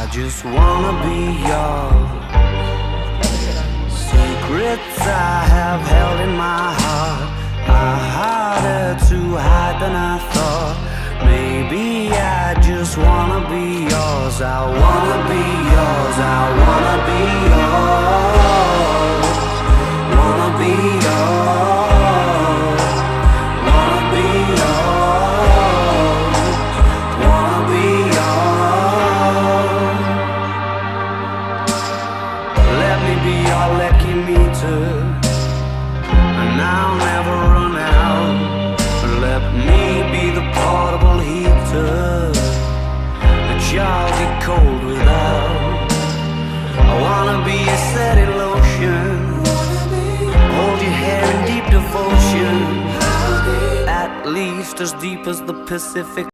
I just wanna be yours. Secrets I have held in my heart are harder to hide than I thought. Maybe I just wanna be yours. I wanna be yours. I wanna be yours. Wanna be yours. Wanna be yours. Wanna be yours. Let me be your lucky meter, and I'll never run out. Let me be the portable heater that y'all get cold without. I wanna be a steady lotion, hold your hair in deep devotion, at least as deep as the Pacific.